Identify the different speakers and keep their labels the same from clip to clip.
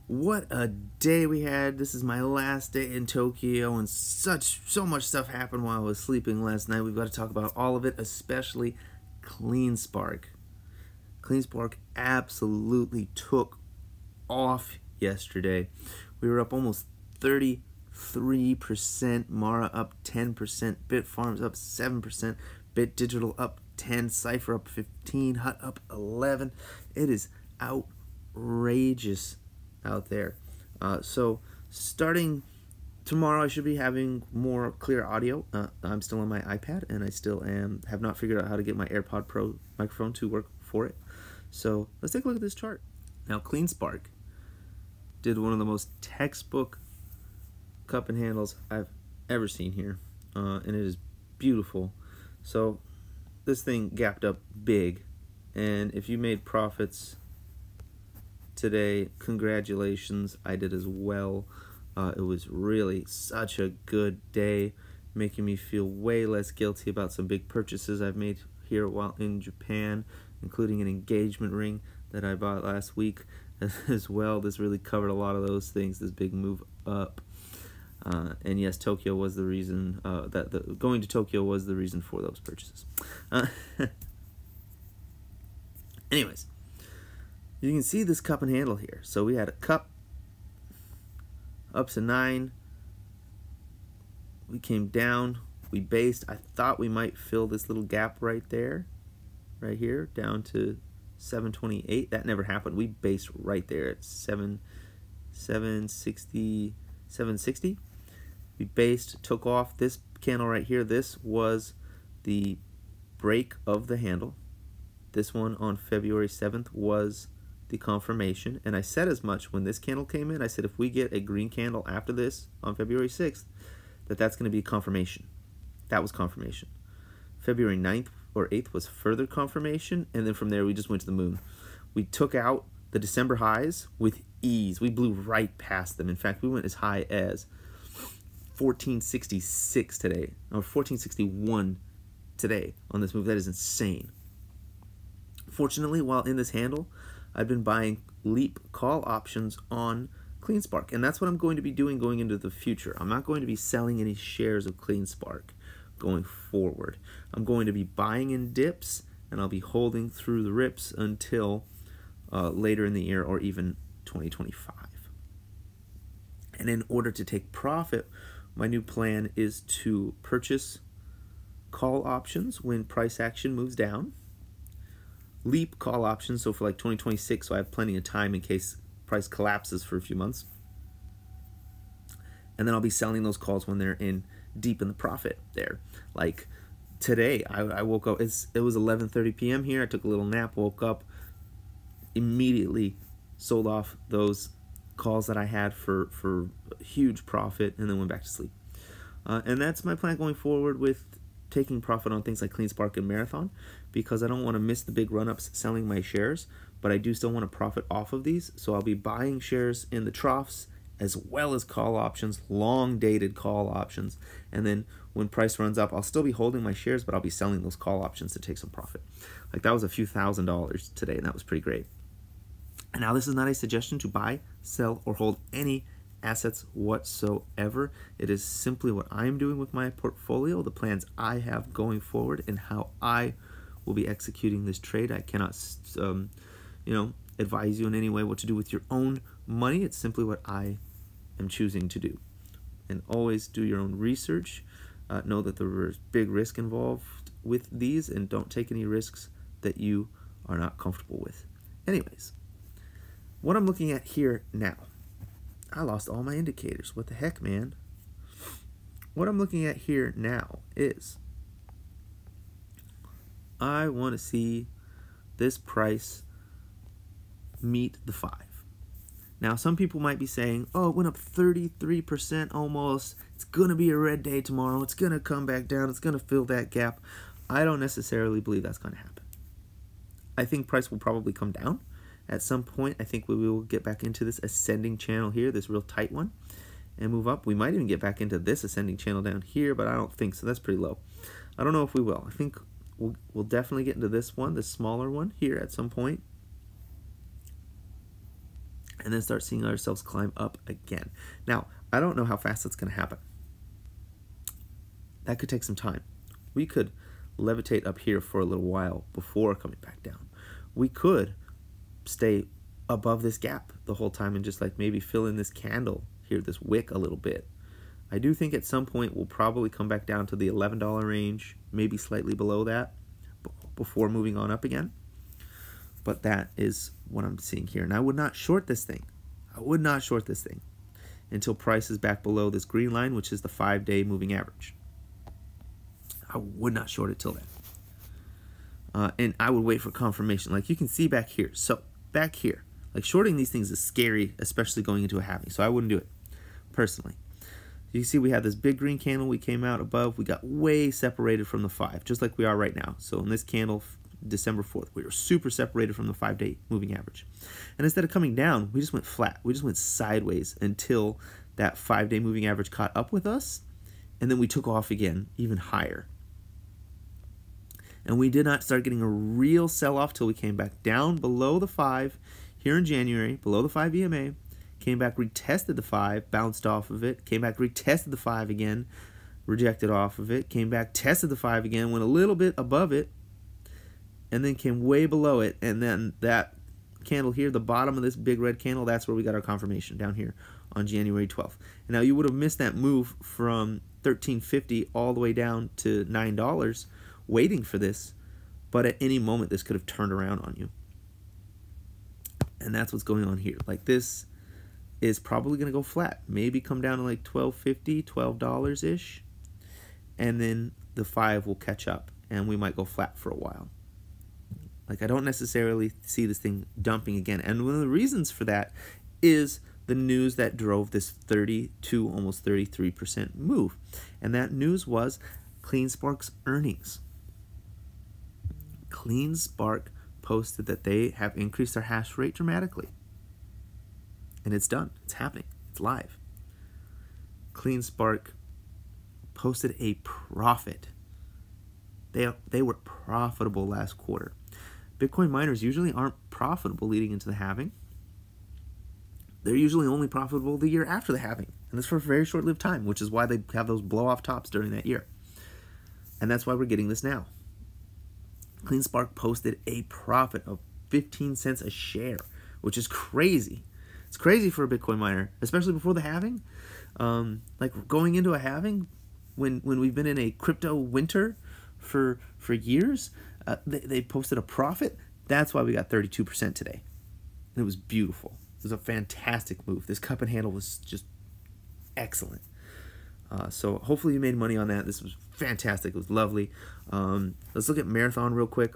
Speaker 1: What a day we had. This is my last day in Tokyo, and so much stuff happened while I was sleeping last night. We've got to talk about all of it, especially CleanSpark. CleanSpark absolutely took off yesterday. We were up almost 33%, Mara up 10%, Bitfarms up 7%, BitDigital up 10, Cypher up 15, Hut up 11. It is outrageous out there. So starting tomorrow, I should be having more clear audio. I'm still on my iPad, and I still have not figured out how to get my AirPod Pro microphone to work for it. So let's take a look at this chart. Now, CleanSpark did one of the most textbook cup and handles I've ever seen here, and it is beautiful. So this thing gapped up big, and if you made profits today, congratulations. I did as well. It was really such a good day, making me feel way less guilty about some big purchases I've made here while in Japan, including an engagement ring that I bought last week as well. This really covered a lot of those things, this big move up. And yes, Tokyo was the reason, going to Tokyo was the reason for those purchases. Anyways, you can see this cup and handle here. So we had a cup up to 9. We came down. We based. I thought we might fill this little gap right there, right here, down to 728. That never happened. We based right there at 760. We based, took off this candle right here. This was the break of the handle. This one on February 7th was the confirmation, and I said as much when this candle came in. I said if we get a green candle after this on February 6th, that's going to be confirmation. That was confirmation. February 9th or 8th was further confirmation, and then from there we just went to the moon. We took out the December highs with ease. We blew right past them. In fact, we went as high as 1466 today, or 1461 today on this move. That is insane. Fortunately, while in this handle, I've been buying leap call options on CleanSpark, and that's what I'm going to be doing going into the future. I'm not going to be selling any shares of CleanSpark going forward. I'm going to be buying in dips, and I'll be holding through the rips until later in the year or even 2025. And in order to take profit, my new plan is to purchase call options when price action moves down. Leap call options, so for like 2026, so I have plenty of time in case price collapses for a few months. And then I'll be selling those calls when they're deep in the profit there. Like today, I woke up, it was 11:30 p.m. here. I took a little nap, woke up, immediately sold off those calls that I had for huge profit, and then went back to sleep. And that's my plan going forward with taking profit on things like CleanSpark and Marathon, because I don't want to miss the big run-ups selling my shares, but I do still want to profit off of these. So I'll be buying shares in the troughs as well as call options, long-dated call options. And then when price runs up, I'll still be holding my shares, but I'll be selling those call options to take some profit. Like that was a few $1,000s today, and that was pretty great. And now this is not a suggestion to buy, sell, or hold any assets whatsoever. It is simply what I'm doing with my portfolio, the plans I have going forward, and how I will be executing this trade. I cannot advise you in any way what to do with your own money. It's simply what I am choosing to do. And always do your own research. Know that there's big risk involved with these, and don't take any risks that you are not comfortable with. Anyways, what I'm looking at here now, I lost all my indicators. What the heck, man? What I'm looking at here now is I want to see this price meet the 5. Now, some people might be saying, oh, it went up 33% almost. It's going to be a red day tomorrow. It's going to come back down. It's going to fill that gap. I don't necessarily believe that's going to happen. I think price will probably come down. At some point, I think we will get back into this ascending channel here, this real tight one, and move up. We might even get back into this ascending channel down here, but I don't think so. That's pretty low. I don't know if we will. I think we'll definitely get into this one, this smaller one here at some point. and then start seeing ourselves climb up again. Now, I don't know how fast that's going to happen. That could take some time. We could levitate up here for a little while before coming back down. We could stay above this gap the whole time and just like maybe fill in this candle here, this wick a little bit. I do think at some point we'll probably come back down to the $11 range, maybe slightly below that before moving on up again. But that is what I'm seeing here. And I would not short this thing. I would not short this thing until price is back below this green line, which is the 5-day moving average. I would not short it till then. And I would wait for confirmation. Like you can see back here. So back here, like shorting these things is scary, especially going into a halving. So I wouldn't do it personally. You see we had this big green candle. We came out above. We got way separated from the 5, just like we are right now. So in this candle, December 4th, we were super separated from the 5-day moving average. And instead of coming down, we just went flat. We just went sideways until that 5-day moving average caught up with us. And then we took off again, even higher. And we did not start getting a real sell-off till we came back down below the 5 here in January, below the 5 EMA, came back, retested the 5, bounced off of it, came back, retested the 5 again, rejected off of it, came back, tested the 5 again, went a little bit above it, and then came way below it, and then that candle here, the bottom of this big red candle, that's where we got our confirmation, down here on January 12th. And now you would have missed that move from $13.50 all the way down to $9 waiting for this, but at any moment this could have turned around on you. And that's what's going on here. Like this is probably going to go flat, maybe come down to like $12.50, $12-ish, and then the 5 will catch up and we might go flat for a while. Like I don't necessarily see this thing dumping again. And one of the reasons for that is the news that drove this 32, almost 33% move. And that news was CleanSpark's earnings. CleanSpark posted that they have increased their hash rate dramatically. And it's done. It's happening. It's live. CleanSpark posted a profit. They were profitable last quarter. Bitcoin miners usually aren't profitable leading into the halving. They're usually only profitable the year after the halving. And that's for a very short-lived time, which is why they have those blow-off tops during that year. And that's why we're getting this now. CleanSpark posted a profit of 15 cents a share, which is crazy. It's crazy for a Bitcoin miner, especially before the halving. Like going into a halving when we've been in a crypto winter for years, they posted a profit. That's why we got 32% today. And it was beautiful. It was a fantastic move. This cup and handle was just excellent. So hopefully you made money on that. This was fantastic. It was lovely. Let's look at Marathon real quick.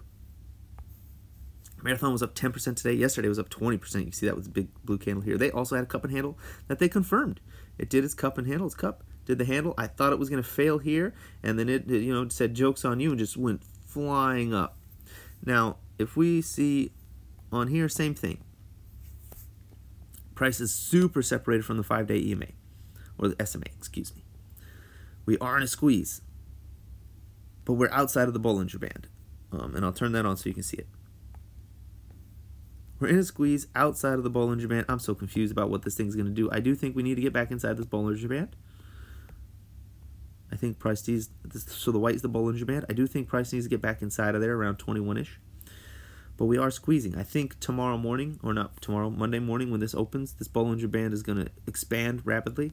Speaker 1: Marathon was up 10% today. Yesterday was up 20%. You can see that with the big blue candle here. They also had a cup and handle that they confirmed. It did its cup and handle. Its cup did the handle. I thought it was going to fail here, and then it said joke's on you and just went flying up. Now, if we see on here, same thing. Price is super separated from the 5-day EMA, or the SMA, excuse me. We are in a squeeze, but we're outside of the Bollinger Band. And I'll turn that on so you can see it. We're in a squeeze outside of the Bollinger Band. I'm so confused about what this thing's going to do. I do think we need to get back inside this Bollinger Band. I think price needs, so the white is the Bollinger Band. I do think price needs to get back inside of there around 21-ish. But we are squeezing. I think tomorrow morning, or not tomorrow, Monday morning when this opens, this Bollinger Band is going to expand rapidly.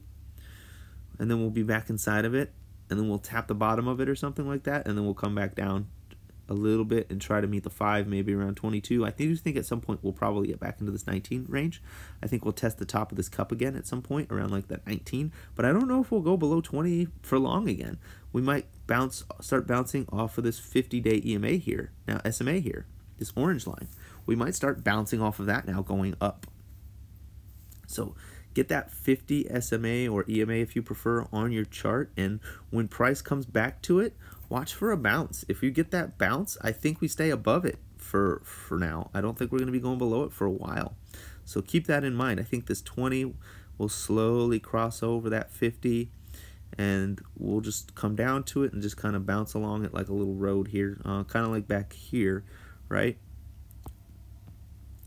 Speaker 1: And then we'll be back inside of it. And then we'll tap the bottom of it or something like that. And then we'll come back down a little bit and try to meet the 5, maybe around 22. I do think at some point we'll probably get back into this 19 range. I think we'll test the top of this cup again at some point around like that 19. But I don't know if we'll go below 20 for long again. We might start bouncing off of this 50-day EMA here, now SMA here, this orange line. We might start bouncing off of that now going up. So get that 50 SMA or EMA if you prefer on your chart, and when price comes back to it, watch for a bounce. If you get that bounce, I think we stay above it for now. I don't think we're going to be going below it for a while. So keep that in mind. I think this 20 will slowly cross over that 50, and we'll just come down to it and just kind of bounce along it like a little road here, kind of like back here, right?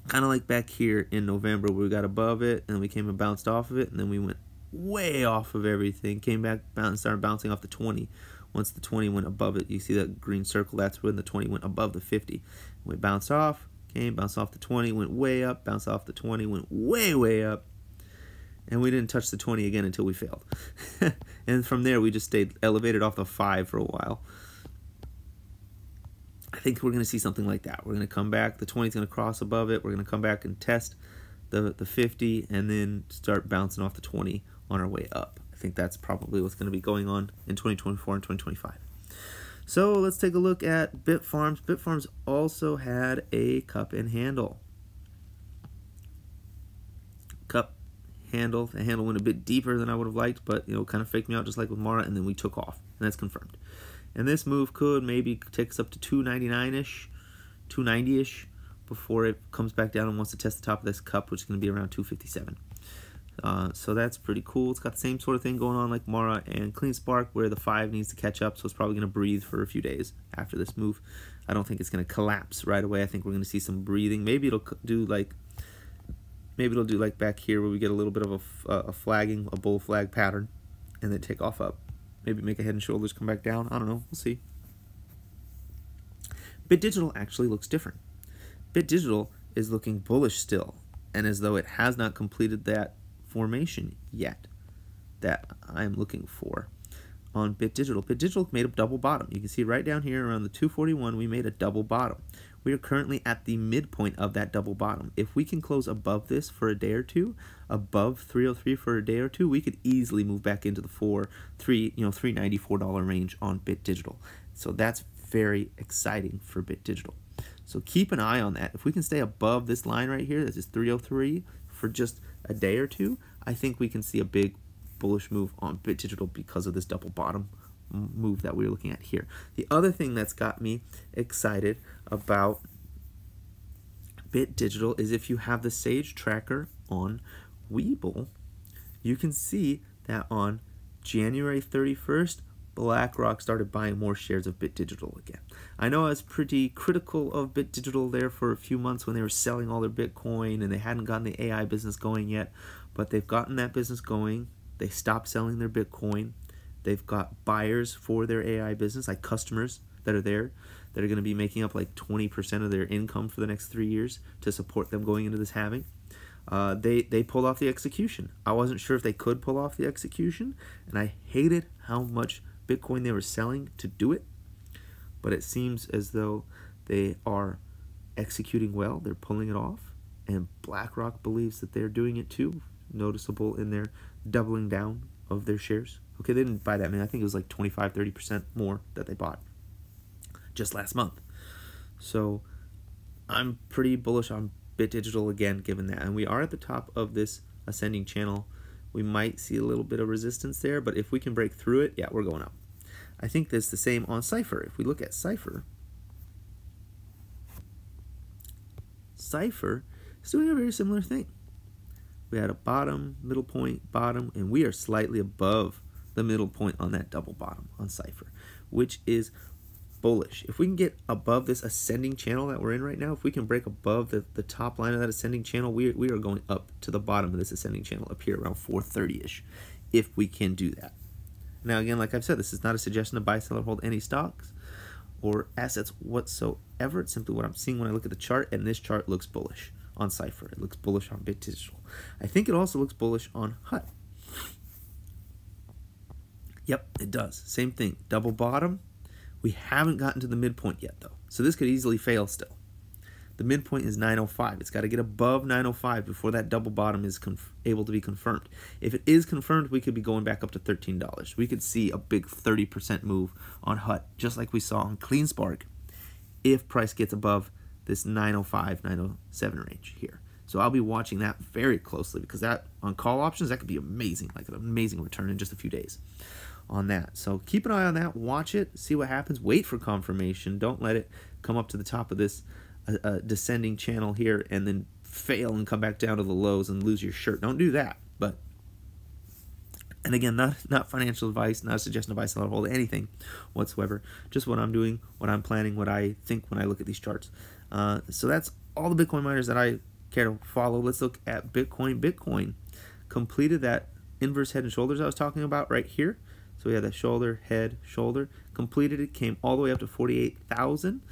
Speaker 1: Kind of like back here in November, where we got above it, and we came and bounced off of it, and then we went way off of everything, came back, started bouncing off the 20. Once the 20 went above it, you see that green circle, that's when the 20 went above the 50. We bounced off, came, bounced off the 20, went way up, bounced off the 20, went way up, and we didn't touch the 20 again until we failed. And from there, we just stayed elevated off the 5 for a while. I think we're going to see something like that. We're going to come back, the 20 is going to cross above it, we're going to come back and test the 50, and then start bouncing off the 20 on our way up. I think that's probably what's going to be going on in 2024 and 2025. So let's take a look at Bitfarms. Bitfarms also had a cup and handle. Cup handle. The handle went a bit deeper than I would have liked, but kind of faked me out just like with Mara, and then we took off, and that's confirmed. And this move could maybe take us up to 299-ish, 290-ish, before it comes back down and wants to test the top of this cup, which is going to be around 257. So that's pretty cool. It's got the same sort of thing going on like Mara and Clean where the 5 needs to catch up, so it's probably going to breathe for a few days after this move. I don't think it's going to collapse right away. I think we're going to see some breathing. Maybe it'll do like back here where we get a little bit of a flagging, a bull flag pattern, and then take off up. Maybe make a head and shoulders come back down. I don't know. We'll see. BitDigital actually looks different. BitDigital is looking bullish still, and as though it has not completed that formation yet that I'm looking for on BitDigital. BitDigital made a double bottom. You can see right down here around the 241, we made a double bottom. We are currently at the midpoint of that double bottom. If we can close above this for a day or two, above 303 for a day or two, we could easily move back into the $394 range on BitDigital. So that's very exciting for BitDigital. So keep an eye on that. If we can stay above this line right here, this is 303 for just a day or two, I think we can see a big bullish move on BitDigital because of this double bottom move that we're looking at here. The other thing that's got me excited about BitDigital is if you have the Sage tracker on Webull, you can see that on January 31st, BlackRock started buying more shares of BitDigital again. I know I was pretty critical of BitDigital there for a few months when they were selling all their Bitcoin and they hadn't gotten the AI business going yet, but they've gotten that business going. They stopped selling their Bitcoin. They've got buyers for their AI business, like customers that are there, that are going to be making up like 20% of their income for the next 3 years to support them going into this halving. They pulled off the execution. I wasn't sure if they could pull off the execution, and I hated how much Bitcoin they were selling to do it, but it seems as though they are executing well. They're pulling it off, and BlackRock believes that they're doing it too, noticeable in their doubling down of their shares. Okay, they didn't buy that many. I think it was like 25-30% more that they bought just last month. So I'm pretty bullish on BitDigital again, given that. And we are at the top of this ascending channel. We might see a little bit of resistance there, but if we can break through it, yeah, we're going up. I think that's the same on Cypher. If we look at Cypher, Cypher is doing a very similar thing. We had a bottom, middle point, bottom, and we are slightly above the middle point on that double bottom on Cypher, which is bullish. If we can get above this ascending channel that we're in right now, if we can break above the top line of that ascending channel, we are going up to the bottom of this ascending channel up here around 430-ish, if we can do that. Now again, like I've said, this is not a suggestion to buy, sell, or hold any stocks or assets whatsoever. It's simply what I'm seeing when I look at the chart, and this chart looks bullish on Cypher. It looks bullish on BitDigital. I think it also looks bullish on HUT. Yep, it does. Same thing. Double bottom. We haven't gotten to the midpoint yet, though. So this could easily fail still. The midpoint is 905. It's got to get above 905 before that double bottom is able to be confirmed. If it is confirmed, we could be going back up to $13. We could see a big 30% move on HUT, just like we saw on CleanSpark, if price gets above this 905, 907 range here. So I'll be watching that very closely, because that on call options, that could be amazing, like an amazing return in just a few days on that. So keep an eye on that, watch it, see what happens, wait for confirmation. Don't let it come up to the top of this descending channel here and then fail and come back down to the lows and lose your shirt. Don't do that. But, and again, not financial advice, not a suggestion to buy, sell, or hold anything whatsoever. Just what I'm doing, what I'm planning, what I think when I look at these charts. So that's all the Bitcoin miners that I care to follow, let's look at Bitcoin. Bitcoin completed that inverse head and shoulders I was talking about right here. So we had that shoulder, head, shoulder, completed it, came all the way up to 48,000,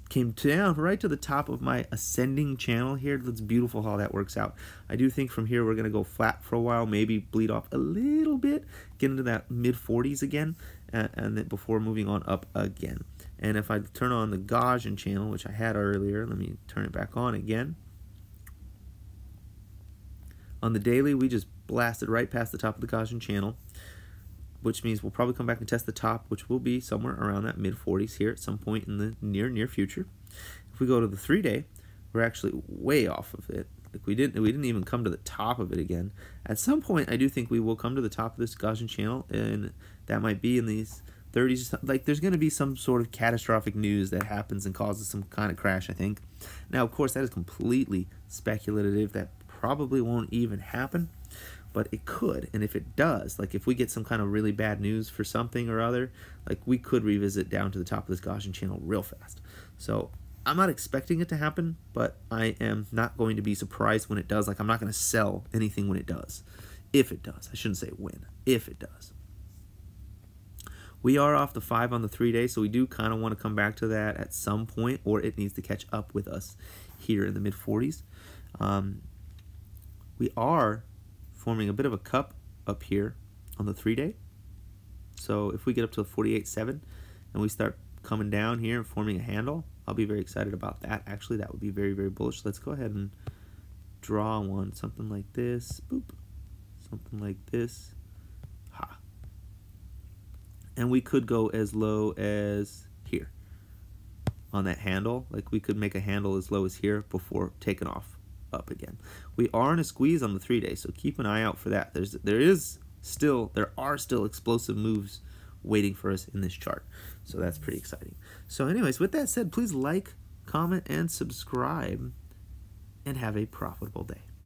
Speaker 1: came down right to the top of my ascending channel here. It's beautiful how that works out. I do think from here we're going to go flat for a while, maybe bleed off a little bit, get into that mid-40s again, and then before moving on up again. And if I turn on the Gaussian channel, which I had earlier, let me turn it back on again. On the daily, we just blasted right past the top of the Gaussian channel, which means we'll probably come back and test the top, which will be somewhere around that mid-40s here at some point in the near future. If we go to the 3-day, we're actually way off of it. Like we didn't even come to the top of it again. At some point, I do think we will come to the top of this Gaussian channel, and that might be in these 30s. Like there's going to be some sort of catastrophic news that happens and causes some kind of crash, I think. Now, of course, that is completely speculative. That probably won't even happen. But it could, and if it does, like if we get some kind of really bad news for something or other, like we could revisit down to the top of this Gaussian channel real fast. So I'm not expecting it to happen, but I am not going to be surprised when it does. Like I'm not going to sell anything when it does. If it does. I shouldn't say when. If it does. We are off the 5 on the 3-day, so we do kind of want to come back to that at some point, or it needs to catch up with us here in the mid-40s. We are forming a bit of a cup up here on the 3-day. So if we get up to 48.7 and we start coming down here and forming a handle, I'll be very excited about that. Actually, that would be very, very bullish. Let's go ahead and draw one, something like this. Boop. Something like this. Ha. And we could go as low as here on that handle. Like we could make a handle as low as here before taking off up again. We are in a squeeze on the 3-day, so keep an eye out for that. There are still explosive moves waiting for us in this chart, so that's pretty exciting. So anyways, with that said, please like, comment, and subscribe, and have a profitable day.